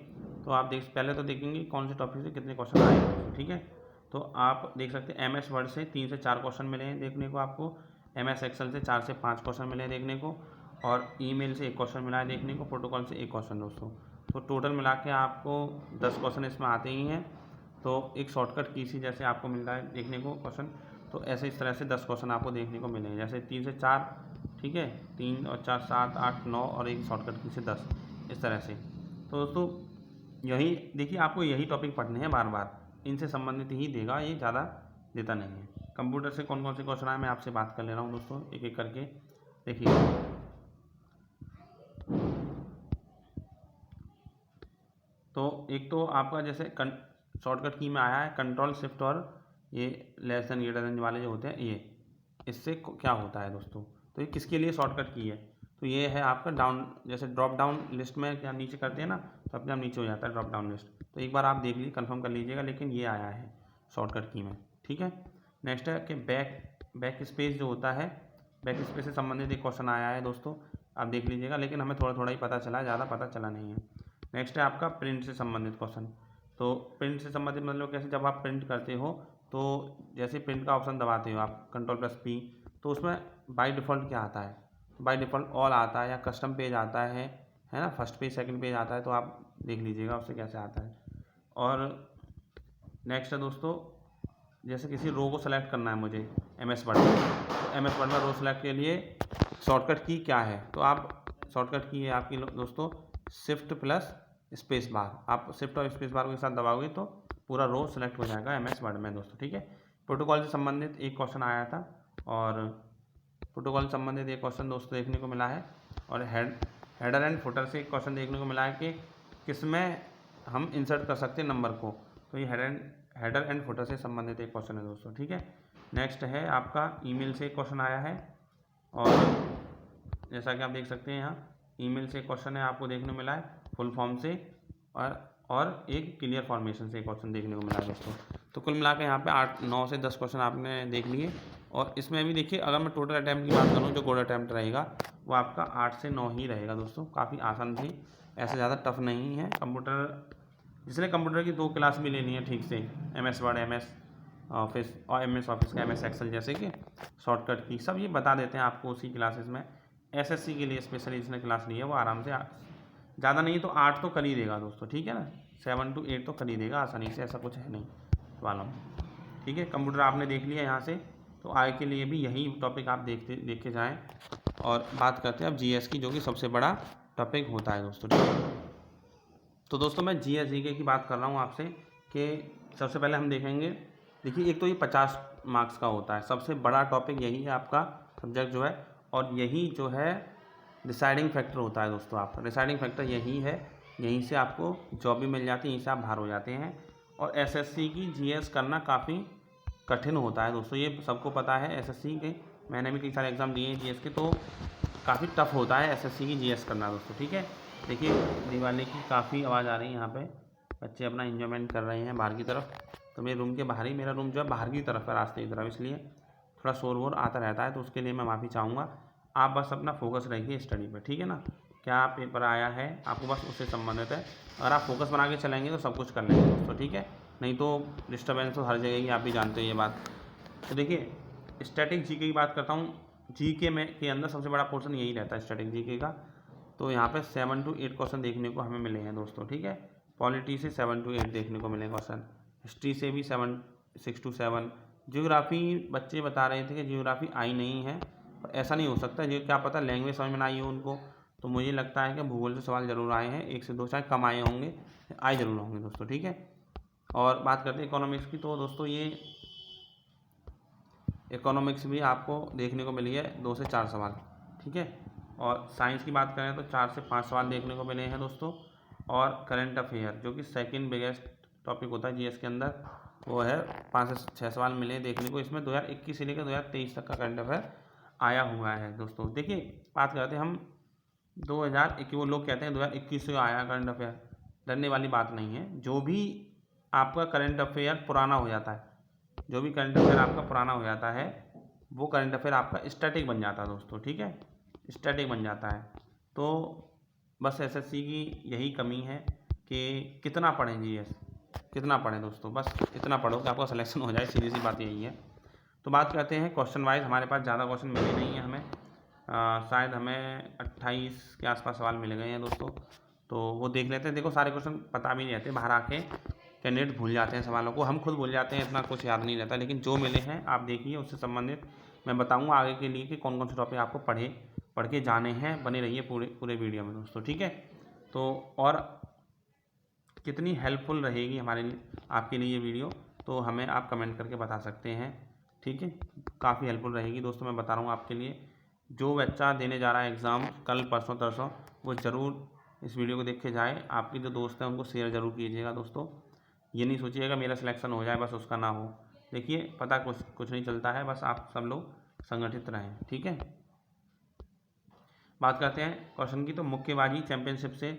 तो आप पहले तो देखेंगे कौन से टॉपिक से कितने क्वेश्चन आए हैं। ठीक है, तो आप देख सकते हैं MS वर्ड से 3 से 4 क्वेश्चन मिले हैं देखने को आपको, MS एक्सेल से 4 से 5 क्वेश्चन मिले हैं देखने को, और ईमेल से 1 क्वेश्चन मिला है देखने को, प्रोटोकॉल से 1 क्वेश्चन दोस्तों। तो टोटल मिला के आपको 10 क्वेश्चन इसमें आते ही हैं। तो एक शॉर्टकट की सी जैसे आपको मिल रहा है देखने को क्वेश्चन, तो ऐसे इस तरह से 10 क्वेश्चन आपको देखने को मिलेंगे, जैसे 3 से 4, ठीक है, 3 और 4 7 8 9 और एक शॉर्टकट की से 10, इस तरह से। तो दोस्तों यही देखिए, आपको यही टॉपिक पढ़ने हैं बार बार, इनसे संबंधित ही देगा, ये ज़्यादा देता नहीं है। कंप्यूटर से कौन कौन से क्वेश्चन आए मैं आपसे बात कर ले रहा हूँ दोस्तों, एक एक करके देखिए। तो एक तो आपका जैसे शॉर्टकट की में आया है कंट्रोल शिफ्ट और ये लेस देन ग्रेटर देन वाले जो होते हैं ये, इससे क्या होता है दोस्तों। तो ये किसके लिए शॉर्टकट की है, तो ये है आपका डाउन, जैसे ड्रॉप डाउन लिस्ट में क्या नीचे करते हैं ना, तो अपने आप नीचे हो जाता है ड्रॉप डाउन लिस्ट। तो एक बार आप देख लीजिए, कंफर्म कर लीजिएगा, लेकिन ये आया है शॉर्टकट की में। ठीक है, नेक्स्ट है कि बैक स्पेस जो होता है, बैक स्पेस से संबंधित एक क्वेश्चन आया है दोस्तों, आप देख लीजिएगा, लेकिन हमें थोड़ा थोड़ा ही पता चला है, ज़्यादा पता चला नहीं है। नेक्स्ट है आपका प्रिंट से संबंधित क्वेश्चन। तो प्रिंट से संबंधित मतलब कैसे, जब आप प्रिंट करते हो तो जैसे प्रिंट का ऑप्शन दबाते हो आप Ctrl+P, तो उसमें बाय डिफ़ॉल्ट क्या आता है, बाय डिफ़ॉल्ट ऑल आता है या कस्टम पेज आता है ना, फर्स्ट पेज सेकंड पेज आता है, तो आप देख लीजिएगा उससे कैसे आता है। और नेक्स्ट है दोस्तों, जैसे किसी रो को सेलेक्ट करना है मुझे MS वर्ड में, तो MS वर्ड में रो सेलेक्ट के लिए शॉर्टकट की क्या है, तो आप शॉर्टकट की है आपकी दोस्तों शिफ्ट प्लस स्पेस बार। आप शिफ्ट और स्पेस बार के साथ दबाओगे तो पूरा रो सेलेक्ट हो जाएगा MS वर्ड में दोस्तों। ठीक है, प्रोटोकॉल से संबंधित एक क्वेश्चन आया था, और प्रोटोकॉल से संबंधित एक क्वेश्चन दोस्तों देखने को मिला है। और हेडर एंड फुटर से एक क्वेश्चन देखने को मिला है कि किसमें हम इंसर्ट कर सकते हैं नंबर को, तो ये हेडर एंड फुटर से संबंधित एक क्वेश्चन है दोस्तों। ठीक है, नेक्स्ट है आपका ईमेल से एक क्वेश्चन आया है, और जैसा कि आप देख सकते हैं यहाँ ईमेल से क्वेश्चन है आपको देखने को मिला है, फुल फॉर्म से, और एक क्लियर फॉर्मेशन से एक क्वेश्चन देखने को मिला है दोस्तों। तो कुल मिला के यहाँ पे 9 से 10 क्वेश्चन आपने देख लिए। और इसमें भी देखिए, अगर मैं टोटल अटैम्प्ट की बात करूँ, जो कोड अटैम्प्ट रहेगा वो आपका 8 से 9 ही रहेगा दोस्तों, काफ़ी आसान थी, ऐसे ज़्यादा टफ नहीं है। कंप्यूटर जिसने कंप्यूटर की 2 क्लास भी लेनी है ठीक से, MS वर्ड, MS ऑफिस और MS ऑफिस का MS एक्सेल, जैसे कि शॉर्टकट की सब ये बता देते हैं आपको उसी क्लासेस में। SSC के लिए स्पेशली जिसने क्लास ली है वो आराम से, ज़्यादा नहीं तो 8 तो कर ही देगा दोस्तों। ठीक है ना, 7 to 8 तो कर ही देगा आसानी से, ऐसा कुछ है नहीं वालों। ठीक है, कंप्यूटर आपने देख लिया यहाँ से, तो आगे के लिए भी यही टॉपिक आप देख के जाएँ। और बात करते हैं अब GS की, जो कि सबसे बड़ा टॉपिक होता है दोस्तों। ठीक है, तो दोस्तों मैं GS GK की बात कर रहा हूँ आपसे, कि सबसे पहले हम देखेंगे, देखिए एक तो ये 50 मार्क्स का होता है, सबसे बड़ा टॉपिक यही है आपका सब्जेक्ट जो है, और यही जो है डिसाइडिंग फैक्टर होता है दोस्तों। आपका डिसाइडिंग फैक्टर यही है, यहीं से आपको जॉब भी मिल जाती है, यहीं से आप बाहर हो जाते हैं। और SSC की GS करना काफ़ी कठिन होता है दोस्तों, ये सबको पता है। SSC के मैंने भी कई सारे एग्ज़ाम दिए हैं GS के, तो काफ़ी टफ होता है SSC की GS करना दोस्तों। ठीक है, देखिए दिवाली की काफ़ी आवाज़ आ रही है, यहाँ पे बच्चे अपना एंजॉयमेंट कर रहे हैं बाहर की तरफ। तो मेरे रूम के बाहर ही, मेरा रूम जो है बाहर की तरफ है, रास्ते की तरफ, इसलिए थोड़ा शोर वोर आता रहता है, तो उसके लिए मैं माफ़ी चाहूँगा। आप बस अपना फोकस रखिए स्टडी पर, ठीक है ना, क्या पेपर आया है आपको बस उससे संबंधित है। अगर आप फोकस बना के चलेंगे तो सब कुछ कर लेंगे दोस्तों। ठीक है, नहीं तो डिस्टर्बेंस तो हर जगह की, आप भी जानते हो ये बात। तो देखिए स्टैटिक GK की बात करता हूँ, GK में के अंदर सबसे बड़ा पोर्शन यही रहता है स्टैटिक GK का। तो यहाँ पे 7 to 8 क्वेश्चन देखने को हमें मिले हैं दोस्तों। ठीक है, पॉलिटी से 7 to 8 देखने को मिले क्वेश्चन, हिस्ट्री से भी 6 to 7। जियोग्राफी बच्चे बता रहे थे कि जियोग्राफी आई नहीं है, पर ऐसा नहीं हो सकता, जो क्या पता लैंग्वेज समझ में ना आई हो उनको, तो मुझे लगता है कि भूगोल से सवाल जरूर आए हैं, 1 से 2 शायद कम आए होंगे, आए जरूर होंगे दोस्तों, ठीक है। और बात करते हैं इकोनॉमिक्स की, तो दोस्तों ये इकोनॉमिक्स भी आपको देखने को मिली है 2 से 4 सवाल, ठीक है। और साइंस की बात करें तो 4 से 5 सवाल देखने को मिले हैं दोस्तों। और करंट अफेयर जो कि सेकंड बिगेस्ट टॉपिक होता है जीएस के अंदर, वो है 5 से 6 सवाल मिले हैं देखने को। इसमें 2021 से लेकर 2023 तक का करंट अफेयर आया हुआ है दोस्तों। देखिए बात करते हैं हम 2021, वो लोग कहते हैं 2021 से आया करंट अफेयर, डरने वाली बात नहीं है। जो भी आपका करंट अफेयर पुराना हो जाता है, जो भी करंट अफेयर आपका पुराना हो जाता है, वो करंट अफेयर आपका स्टैटिक बन जाता है दोस्तों, ठीक है, स्टैटिक बन जाता है। तो बस एसएससी की यही कमी है कि कितना पढ़ें जीएस, कितना पढ़ें दोस्तों, बस इतना पढ़ो कि आपका सिलेक्शन हो जाए, सीधी सी बात यही है। तो बात करते हैं क्वेश्चन वाइज, हमारे पास ज़्यादा क्वेश्चन मिले नहीं हैं हमें, शायद हमें 28 के आसपास सवाल मिल गए हैं दोस्तों। तो वो देख लेते हैं। देखो सारे क्वेश्चन पता भी नहीं रहते, बाहर आके कैंडिडेट भूल जाते हैं सवालों को, हम खुद भूल जाते हैं, इतना कुछ याद नहीं रहता, लेकिन जो मिले हैं आप देखिए, उससे संबंधित मैं बताऊंगा आगे के लिए कि कौन कौन से टॉपिक आपको पढ़ के जाने हैं। बने रहिए पूरे वीडियो में दोस्तों, ठीक है। तो और कितनी हेल्पफुल रहेगी हमारे लिए, आपके लिए ये वीडियो, तो हमें आप कमेंट करके बता सकते हैं, ठीक है। काफ़ी हेल्पफुल रहेगी दोस्तों, मैं बता रहा हूँ आपके लिए। जो बच्चा देने जा रहा है एग्ज़ाम कल परसों तरसों, वो ज़रूर इस वीडियो को देख के जाए। आपके जो दोस्त हैं उनको शेयर ज़रूर कीजिएगा दोस्तों। ये नहीं सोचिएगा मेरा सिलेक्शन हो जाए बस उसका ना हो, देखिए पता कुछ नहीं चलता है, बस आप सब लोग संगठित रहें, ठीक है। बात करते हैं क्वेश्चन की, तो मुक्केबाजी चैंपियनशिप से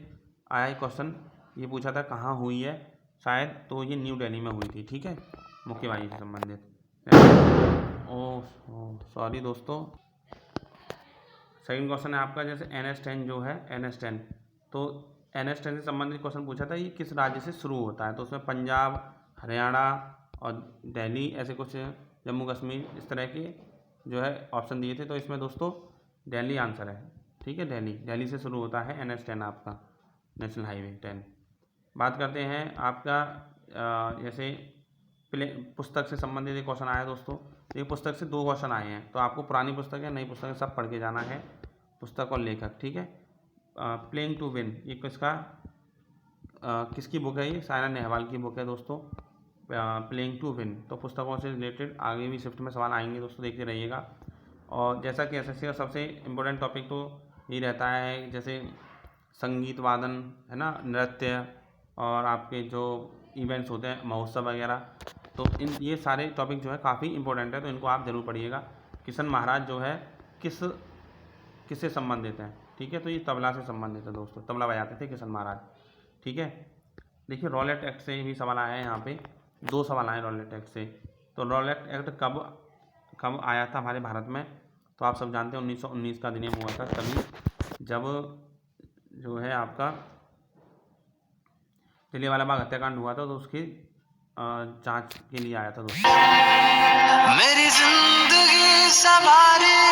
आया है क्वेश्चन, ये पूछा था कहाँ हुई है, शायद तो ये न्यू दिल्ली में हुई थी, ठीक है, मुक्केबाजी से संबंधित। ओह सॉरी दोस्तों, सेकंड क्वेश्चन है आपका, जैसे NS10 जो है NS10, तो NS10 से संबंधित क्वेश्चन पूछा था, ये किस राज्य से शुरू होता है, तो उसमें पंजाब, हरियाणा और दिल्ली, ऐसे कुछ जम्मू कश्मीर, इस तरह के जो है ऑप्शन दिए थे। तो इसमें दोस्तों दिल्ली आंसर है, ठीक है, दिल्ली से शुरू होता है NS10 आपका, नेशनल हाईवे 10। बात करते हैं आपका जैसे पुस्तक से संबंधित एक क्वेश्चन आया दोस्तों। ये पुस्तक से 2 क्वेश्चन आए हैं, तो आपको पुरानी पुस्तक है नई पुस्तक सब पढ़ के जाना है, पुस्तक और लेखक, ठीक है। प्लेइंग टू विन, ये किसकी बुक है, ये सायना नेहवाल की बुक है दोस्तों, प्लेइंग टू विन। तो पुस्तकों से रिलेटेड आगे भी शिफ्ट में सवाल आएंगे दोस्तों, देखते रहिएगा। और जैसा कि एसएससी का सबसे इम्पोर्टेंट टॉपिक तो ये रहता है, जैसे संगीत वादन है ना, नृत्य, और आपके जो इवेंट्स होते हैं महोत्सव वगैरह, तो ये सारे टॉपिक जो है काफ़ी इंपॉर्टेंट है, तो इनको आप ज़रूर पढ़िएगा। किशन महाराज जो है किससे संबंधित हैं, ठीक है, तो ये तबला से संबंधित है दोस्तों, तबला बजाते थे किशन महाराज, ठीक है। देखिए रॉलेट एक्ट से भी सवाल आया है, यहाँ पे 2 सवाल आए रॉलेट एक्ट से। तो रॉलेट एक्ट कब आया था हमारे भारत में, तो आप सब जानते हैं 1919 का अधिनियम हुआ था, तभी जब जो है आपका जलियांवाला बाग हत्याकांड हुआ था, तो उसकी जांच के लिए आया था दोस्तों। मेरी जिंदगी सवारी,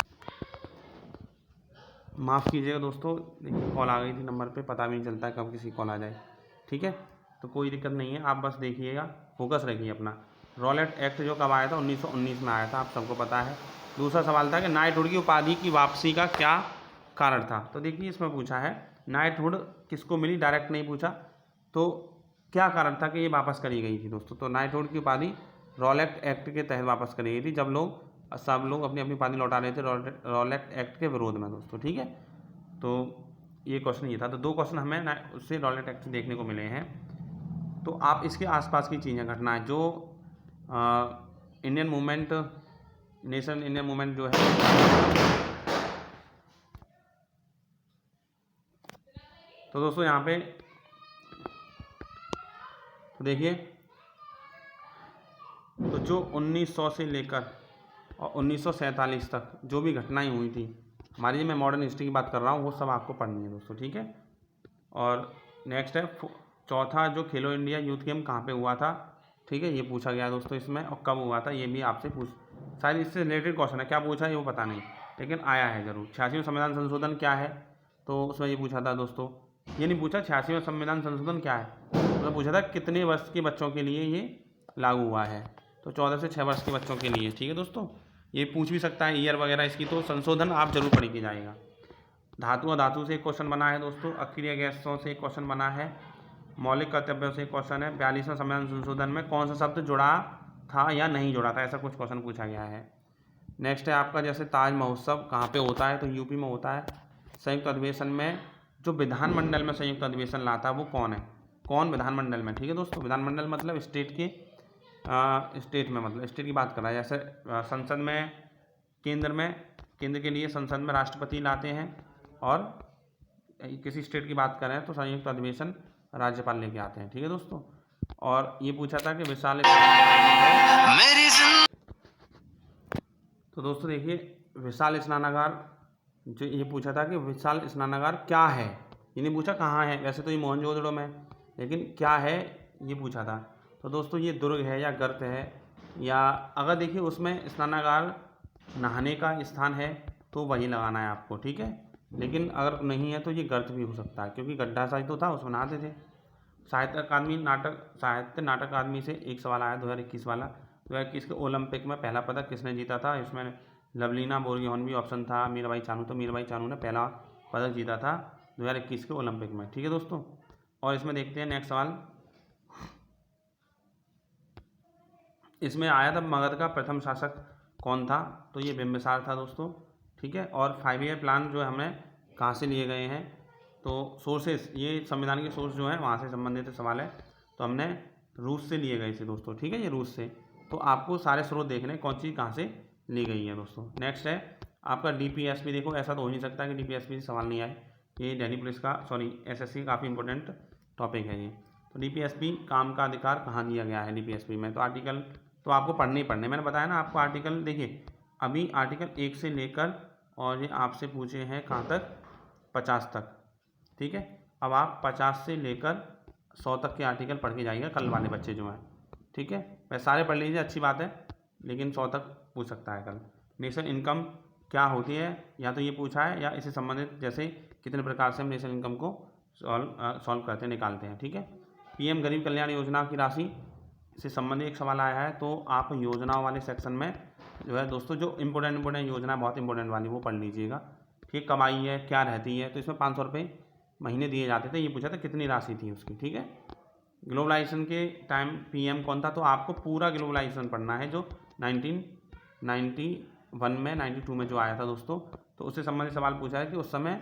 माफ़ कीजिएगा दोस्तों, देखिए कॉल आ गई थी नंबर पे, पता भी नहीं चलता है कब किसी कॉल आ जाए, ठीक है। तो कोई दिक्कत नहीं है, आप बस देखिएगा, फोकस रखिए अपना। रॉलेट एक्ट जो कब आया था, 1919 में आया था, आप सबको पता है। दूसरा सवाल था कि नाइटहुड की उपाधि की वापसी का क्या कारण था, तो देखिए इसमें पूछा है नाइटहुड किसको मिली, डायरेक्ट नहीं पूछा, तो क्या कारण था कि ये वापस करी गई थी दोस्तों। तो नाइटहुड की उपाधि रॉलेट एक्ट के तहत वापस करी गई थी, जब सब लोग अपनी अपनी उपाधि लौटा रहे थे रॉलेट एक्ट के विरोध में दोस्तों, ठीक है। तो ये क्वेश्चन ये था। तो 2 क्वेश्चन हमें उससे रॉलेट एक्ट से देखने को मिले हैं। तो आप इसके आसपास की चीज़ें, घटनाएं जो Indian movement, national Indian movement जो है, तो दोस्तों यहाँ पे तो देखिए, तो जो 1900 से लेकर और 1947 तक जो भी घटनाएं हुई थी हमारी, मैं मॉडर्न हिस्ट्री की बात कर रहा हूँ, वो सब आपको पढ़नी है दोस्तों, ठीक है। और नेक्स्ट है चौथा, जो खेलो इंडिया यूथ गेम कहाँ पे हुआ था, ठीक है, ये पूछा गया दोस्तों इसमें, और कब हुआ था ये भी आपसे शायद इससे रिलेटेड क्वेश्चन है, क्या पूछा है वो पता नहीं, लेकिन आया है ज़रूर। 86वां संविधान संशोधन क्या है, तो उसमें ये पूछा था दोस्तों, ये नहीं पूछा 86वां संविधान संशोधन क्या है, तो पूछा था कितने वर्ष के बच्चों के लिए ये लागू हुआ है, तो 14 से 6 वर्ष के बच्चों के लिए, ठीक है दोस्तों। ये पूछ भी सकता है ईयर वगैरह इसकी, तो संशोधन आप जरूर पढ़ के जाएगा। धातु और धातु से एक क्वेश्चन बना है दोस्तों, अक्रिय गैसों से एक क्वेश्चन बना है, मौलिक कर्तव्यों से एक क्वेश्चन है, 42वें संविधान संशोधन में कौन सा शब्द जुड़ा था या नहीं जुड़ा था, ऐसा कुछ क्वेश्चन पूछा गया है। नेक्स्ट है आपका जैसे ताज महोत्सव कहाँ पे होता है, तो यूपी में होता है। संयुक्त अधिवेशन में जो विधानमंडल में संयुक्त अधिवेशन लाता है वो कौन है, कौन विधानमंडल में, ठीक है दोस्तों। विधानमंडल मतलब स्टेट के स्टेट में, मतलब स्टेट की बात कर रहा है। जैसे संसद में, केंद्र के लिए संसद में राष्ट्रपति लाते हैं, और किसी स्टेट की बात कर रहे हैं तो संयुक्त अधिवेशन राज्यपाल लेके आते हैं, ठीक है दोस्तों। और ये पूछा था कि विशाल, तो दोस्तों देखिए विशाल स्नानागार, जो ये पूछा था कि विशाल स्नानागार क्या है, ये नहीं पूछा कहाँ है, वैसे तो ये मोहनजोदड़ो में, लेकिन क्या है ये पूछा था। तो दोस्तों ये दुर्ग है या गर्त है, या अगर देखिए उसमें स्नानागार नहाने का स्थान है तो वही लगाना है आपको, ठीक है। लेकिन अगर नहीं है तो ये गर्त भी हो सकता है, क्योंकि गड्ढा सा ही तो था, उसमें नहाते थे। साहित्य नाटक अकादमी से एक सवाल आया 2021 वाला, 2021 के ओलंपिक में पहला पदक किसने जीता था, इसमें लवलीना बोरगोहेन भी ऑप्शन था, मीराबाई चानू, तो मीराबाई चानू ने पहला पदक जीता था 2021 के ओलंपिक में, ठीक है दोस्तों। और इसमें देखते हैं नेक्स्ट सवाल, इसमें आया था मगध का प्रथम शासक कौन था, तो ये बिंबिसार था दोस्तों, ठीक है। और 5 ईयर प्लान जो है हमें कहाँ से लिए गए हैं, तो सोर्सेस, ये संविधान के सोर्स जो हैं वहाँ से संबंधित सवाल है, तो हमने रूस से लिए गए थे दोस्तों, ठीक है, ये रूस से। तो आपको सारे स्रोत देखने कौन चीज़ कहाँ से ली गई है दोस्तों। नेक्स्ट है आपका DPSP, देखो ऐसा तो हो नहीं सकता कि DPSP से सवाल नहीं आए, ये दिल्ली पुलिस का SSC का काफ़ी इंपॉर्टेंट टॉपिक है ये। तो DPSP काम का अधिकार कहाँ दिया गया है DPSP में, तो आर्टिकल तो आपको पढ़ने ही पढ़ने, मैंने बताया ना आपको आर्टिकल, देखिए अभी आर्टिकल 1 से लेकर और ये आपसे पूछे हैं कहाँ तक, 50 तक, ठीक है। अब आप 50 से लेकर 100 तक के आर्टिकल पढ़ के जाइएगा कल वाले बच्चे जो हैं, ठीक है। वैसे सारे पढ़ लीजिए, अच्छी बात है, लेकिन 100 तक पूछ सकता है कल। नेशनल इनकम क्या होती है, या तो ये पूछा है या इससे संबंधित, जैसे कितने प्रकार से हम नेशनल इनकम को सॉल्व करते हैं, निकालते हैं, ठीक है। PM गरीब कल्याण योजना की राशि से संबंधित एक सवाल आया है, तो आप योजनाओं वाले सेक्शन में जो है दोस्तों, जो इंपॉर्टेंट योजना बहुत इंपॉर्टेंट वाली वो पढ़ लीजिएगा, ठीक। कब आई है, क्या रहती है, तो इसमें 500 रुपये महीने दिए जाते थे, ये पूछा था कितनी राशि थी उसकी, ठीक है। ग्लोबलाइजेशन के टाइम PM कौन था, तो आपको पूरा ग्लोबलाइजेशन पढ़ना है जो 1991 में 92 में जो आया था दोस्तों, तो उससे संबंधित सवाल पूछा है कि उस समय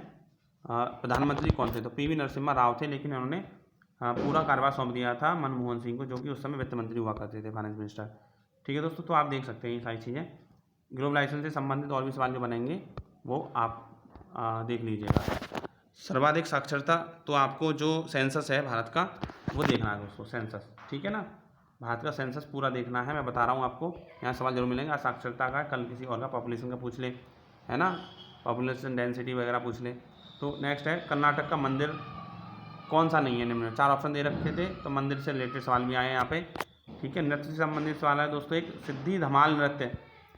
प्रधानमंत्री कौन थे, तो PV नरसिम्हा राव थे, लेकिन उन्होंने पूरा कार्यभार सौंप दिया था मनमोहन सिंह को, जो कि उस समय वित्त मंत्री हुआ करते थे, फाइनेंस मिनिस्टर, ठीक है दोस्तों। तो आप देख सकते हैं ये सारी चीज़ें, ग्लोबलाइजेशन से संबंधित और भी सवाल जो बनेंगे वो आप देख लीजिएगा। सर्वाधिक साक्षरता, तो आपको जो सेंसस है भारत का वो देखना है दोस्तों, सेंसस, ठीक है ना, भारत का सेंसस पूरा देखना है, मैं बता रहा हूँ आपको, यहाँ सवाल जरूर मिलेंगे। आज साक्षरता का, कल किसी और का पॉपुलेशन का पूछ ले, है ना, पॉपुलेशन डेंसिटी वगैरह पूछ ले। तो नेक्स्ट है कर्नाटक का मंदिर कौन सा नहीं है निम्न में, 4 ऑप्शन दे रखे थे, तो मंदिर से रिलेटेड सवाल भी आए हैं यहाँ पे, ठीक है। नृत्य से संबंधित सवाल है दोस्तों, एक सिद्धि धमाल नृत्य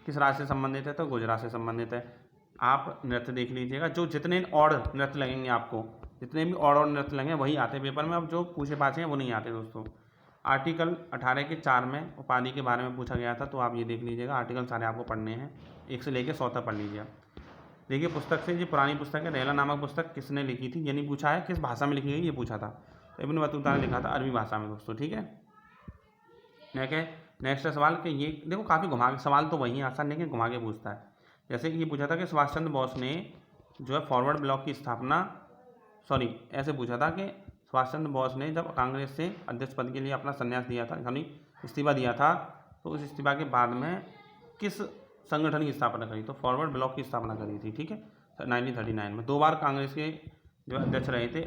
किस राज्य से संबंधित है, तो गुजरात से संबंधित है। आप नृत्य देख लीजिएगा, जो जितने और नृत्य लगेंगे आपको, जितने भी और नृत्य लगेंगे वही आते हैं पेपर में, अब जो पूछे पाछे हैं वो नहीं आते दोस्तों। आर्टिकल 18 के 4 में उपाधि के बारे में पूछा गया था, तो आप ये देख लीजिएगा, आर्टिकल सारे आपको पढ़ने हैं, 1 से लेकर 100 तक पढ़ लीजिए। देखिए पुस्तक से, ये पुरानी पुस्तक है, रेला नामक पुस्तक किसने लिखी थी, ये नहीं पूछा है किस भाषा में लिखी गई, ये पूछा था, तो इब्न बतूता ने लिखा था अरबी भाषा में दोस्तों, ठीक है। नेक्स्ट सवाल कि ये देखो काफ़ी घुमा के सवाल, तो वही आसान लेकिन घुमा के पूछता है। जैसे कि ये पूछा था कि सुभाष चंद्र बोस ने जो है फॉरवर्ड ब्लॉक की स्थापना, ऐसे पूछा था कि सुभाष चंद्र बोस ने जब कांग्रेस से अध्यक्ष पद के लिए अपना संन्यास दिया था, इस्तीफा दिया था, तो उस इस्तीफा के बाद में किस संगठन की स्थापना करी, तो फॉरवर्ड ब्लॉक की स्थापना करी थी, ठीक है, 1939 में। 2 बार कांग्रेस के जो अध्यक्ष रहे थे,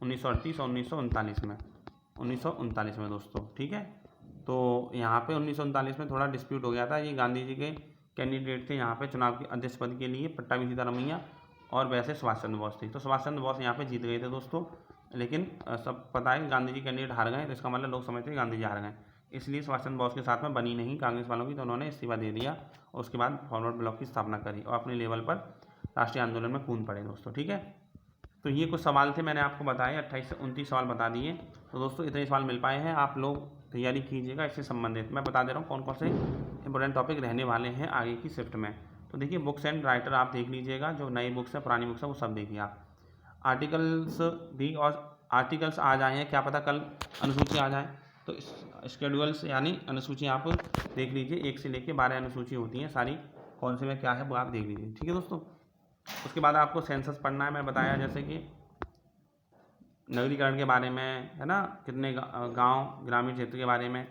1938 और 1939 में दोस्तों, ठीक है। तो यहाँ पे 1939 में थोड़ा डिस्प्यूट हो गया था, ये गांधी जी के कैंडिडेट थे यहाँ पे चुनाव के अध्यक्ष पद के लिए, पट्टाभी सीतारमैया और वैसे सुभाष चंद्र बोस थी, तो सुभाष चंद्र बोस यहाँ पे जीत गए थे दोस्तों, लेकिन सब पता है गांधी जी कैंडिडेट हार गए, तो इसका मतलब लोग समझते हैं गांधी जी हार गए, इसलिए सुभाष चंद्र बोस के साथ में बनी नहीं कांग्रेस वालों की, तो उन्होंने इस्तीफा दे दिया और उसके बाद फॉरवर्ड ब्लॉक की स्थापना करी और अपने लेवल पर राष्ट्रीय आंदोलन में कूद पड़े दोस्तों, ठीक है। तो ये कुछ सवाल थे मैंने आपको बताए, 28 से 29 सवाल बता दिए, तो दोस्तों इतने सवाल मिल पाए हैं, आप लोग तैयारी कीजिएगा इससे संबंधित। मैं बता दे रहा हूँ कौन कौन से इंपॉर्टेंट टॉपिक रहने वाले हैं आगे की शिफ्ट में। तो तो देखिए बुक्स एंड राइटर आप देख लीजिएगा, जो नई बुक्स है पुरानी बुक्स है वो सब देखिए आप। आर्टिकल्स भी, और आर्टिकल्स आ जाए हैं, क्या पता कल अनुसूची आ जाए, तो स्केड्यूल्स यानी अनुसूची आप देख लीजिए, 1 से लेके 12 अनुसूची होती हैं सारी, कौन से में क्या है वो आप देख लीजिए, ठीक है दोस्तों। उसके बाद आपको सेंसस पढ़ना है, मैं बताया जैसे कि नगरीकरण के बारे में, है ना, कितने गांव ग्रामीण क्षेत्र के बारे में,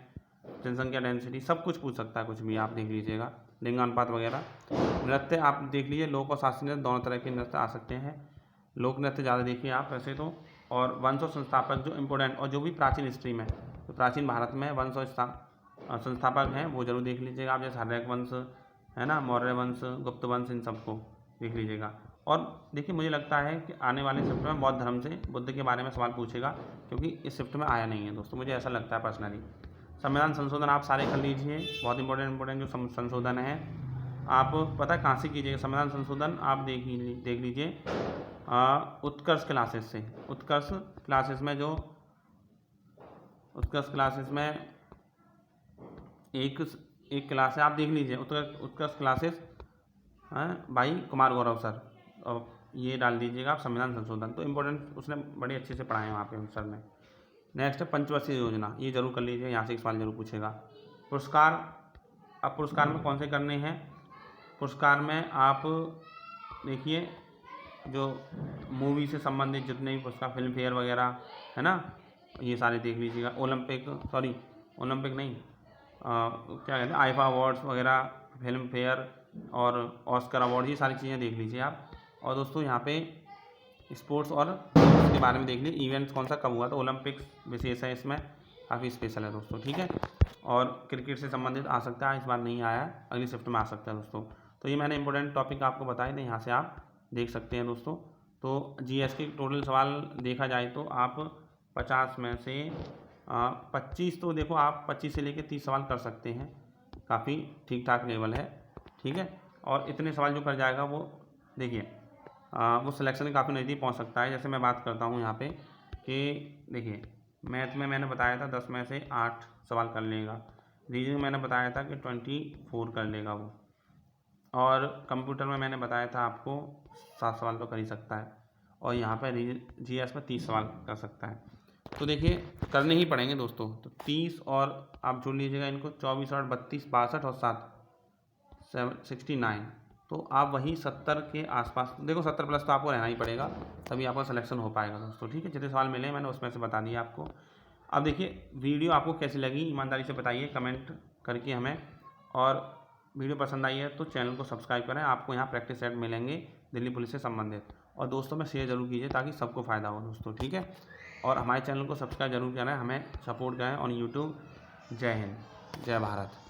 जनसंख्या डेंसिटी, सब कुछ पूछ सकता है, कुछ भी आप देख लीजिएगा, लिंगानुपात वगैरह। नृत्य आप देख लीजिए, लोक और शास्त्रीय नृत्य दोनों तरह के नृत्य आ सकते हैं, लोक नृत्य ज़्यादा देखिए आप वैसे तो। और वंश और संस्थापक जो इम्पोर्टेंट और जो भी प्राचीन स्ट्रीम है, तो प्राचीन भारत में वंश और संस्थापक हैं वो जरूर देख लीजिएगा आप, जैसे हर्यक वंश है ना, मौर्य वंश, गुप्त वंश, इन सबको देख लीजिएगा। और देखिए मुझे लगता है कि आने वाले शिफ्ट में बौद्ध धर्म से, बुद्ध के बारे में सवाल पूछेगा, क्योंकि इस शिफ्ट में आया नहीं है दोस्तों, मुझे ऐसा लगता है पर्सनली। संविधान संशोधन आप सारे कर लीजिए, बहुत इंपॉर्टेंट जो संशोधन है आप पता है कहाँ से कीजिएगा। संविधान संशोधन आप देख लीजिए उत्कर्ष क्लासेस से। उत्कर्ष क्लासेस में जो उत्कर्ष क्लासेस में एक क्लास है, आप देख लीजिए उत्कर्ष क्लासेस भाई कुमार गौरव सर, और ये डाल दीजिएगा आप संविधान संशोधन, तो इम्पोर्टेंट उसने बड़े अच्छे से पढ़ाए हैं वहाँ पे सर ने। नेक्स्ट है पंचवर्षीय योजना, ये जरूर कर लीजिए, यहाँ से एक सवाल जरूर पूछेगा। पुरस्कार, अब पुरस्कार में कौन से करने हैं, पुरस्कार में आप देखिए जो मूवी से संबंधित जितने भी पुरस्कार, फिल्म फेयर वगैरह है ना, ये सारे देख लीजिएगा। ओलंपिक नहीं, क्या कहते हैं, आईफा अवार्ड्स वगैरह, फिल्म फेयर और ऑस्कर अवार्ड, ये सारी चीज़ें देख लीजिए आप। और दोस्तों यहाँ पे स्पोर्ट्स और के बारे में देख लीजिए, इवेंट्स कौन सा कब हुआ, तो ओलंपिक्स विशेष है इसमें, काफ़ी स्पेशल है दोस्तों, ठीक है। और क्रिकेट से संबंधित आ सकता है, इस बार नहीं आया है, अगली शिफ्ट में आ सकता है दोस्तों। तो ये मैंने इंपॉर्टेंट टॉपिक आपको बताए थे, यहाँ से आप देख सकते हैं दोस्तों। तो जीएस के टोटल सवाल देखा जाए तो आप 50 में से 25, तो देखो आप 25 से लेकर 30 सवाल कर सकते हैं, काफ़ी ठीक ठाक लेवल है, ठीक है। और इतने सवाल जो कर जाएगा वो देखिए वो सिलेक्शन काफ़ी नज़दीक पहुंच सकता है। जैसे मैं बात करता हूं यहाँ पे कि देखिए मैथ में मैंने बताया था 10 में से 8 सवाल कर लेगा, रीजनिंग मैंने बताया था कि 24 कर लेगा वो, और कंप्यूटर में मैंने बताया था आपको 7 सवाल तो कर ही सकता है, और यहाँ पर जीएस में 30 सवाल कर सकता है। तो देखिए करने ही पड़ेंगे दोस्तों, तो 30 और आप जोड़ लीजिएगा इनको, 24 और 32, 62 और 7 69, तो आप वही 70 के आसपास, देखो 70 प्लस तो आपको रहना ही पड़ेगा, तभी आपका सिलेक्शन हो पाएगा दोस्तों, ठीक है। जितने सवाल मिले मैंने उसमें से बता दिया आपको। अब देखिए वीडियो आपको कैसी लगी ईमानदारी से बताइए कमेंट करके हमें, और वीडियो पसंद आई है तो चैनल को सब्सक्राइब करें, आपको यहाँ प्रैक्टिस सेट मिलेंगे दिल्ली पुलिस से संबंधित, और दोस्तों में शेयर जरूर कीजिए ताकि सबको फ़ायदा हो दोस्तों, ठीक है। और हमारे चैनल को सब्सक्राइब जरूर करें, हमें सपोर्ट करें ऑन यूट्यूब। जय हिंद, जय भारत।